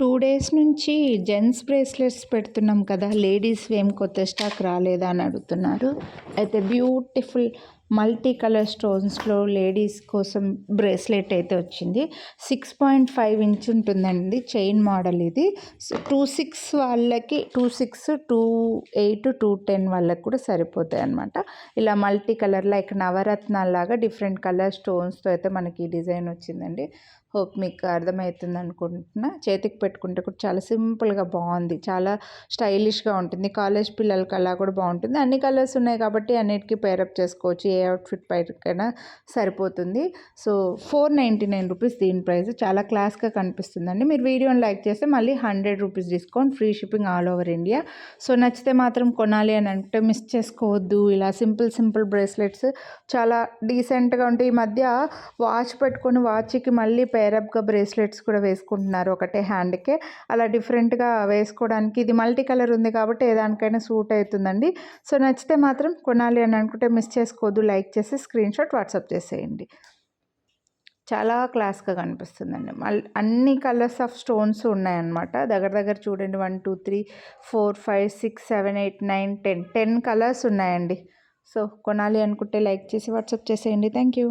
2 days నుంచి gents bracelets పెడుతున్నాం కదా! లేడీస్‌వి ఏం కొత్త స్టాక్ రాలేదా అని అడుగుతున్నారు. అయితే బ్యూటిఫుల్ మల్టీ కలర్ స్టోన్స్‌లో లేడీస్ కోసం బ్రేస్లెట్ అయితే వచ్చింది. 6.5 ఇంచ్ ఉంటుందండి చైన్ మోడల్ ఇది. సో 26 వాళ్ళకి 26, 28, 210 వాళ్ళకి కూడా సరిపోతాయన్నమాట. ఇలా మల్టీ కలర్ లైక్ నవరత్నాల్లాగా డిఫరెంట్ కలర్ స్టోన్స్‌తో అయితే మనకి ఈ డిజైన్ వచ్చిందండి. హోప్ మీకు అర్థమవుతుంది అనుకుంటున్నా. చేతికి పెట్టుకుంటే కూడా చాలా సింపుల్గా బాగుంది, చాలా స్టైలిష్గా ఉంటుంది. కాలేజ్ పిల్లలకి అలా కూడా బాగుంటుంది. అన్ని కలర్స్ ఉన్నాయి కాబట్టి అన్నిటికీ పేరప్ చేసుకోవచ్చు, ఏ అవుట్ఫిట్ పైకైనా సరిపోతుంది. సో 499 రూపీస్ దీని ప్రైస్. చాలా క్లాస్గా కనిపిస్తుందండి. మీరు వీడియోని లైక్ చేస్తే మళ్ళీ 100 rupees discount, free shipping all over India. So నచ్చితే మాత్రం కొనాలి అని అంటే మిస్ చేసుకోవద్దు. ఇలా సింపుల్ బ్రేస్లెట్స్ చాలా డీసెంట్గా ఉంటాయి. ఈ మధ్య వాచ్ పెట్టుకొని వాచ్కి మళ్ళీ పేరప్గా బ్రేస్లెట్స్ కూడా వేసుకుంటున్నారు ఒకటే హ్యాండ్కే. అలా డిఫరెంట్గా వేసుకోవడానికి ఇది మల్టీ కలర్ ఉంది కాబట్టి ఏ దానికైనా సూట్ అవుతుందండి. సో నచ్చితే మాత్రం కొనాలి అని అనుకుంటే మిస్ చేసుకోవద్దు. లైక్ చేసి స్క్రీన్షాట్ వాట్సాప్ చేసేయండి. చాలా క్లాస్గా కనిపిస్తుందండి. అన్ని కలర్స్ ఆఫ్ స్టోన్స్ ఉన్నాయన్నమాట. దగ్గర చూడండి 1, 2, 3, 4, 5, 6, 7, 8, 9, 10 కలర్స్ ఉన్నాయండి. సో కొనాలి అనుకుంటే లైక్ చేసి వాట్సాప్ చేసేయండి. Thank you.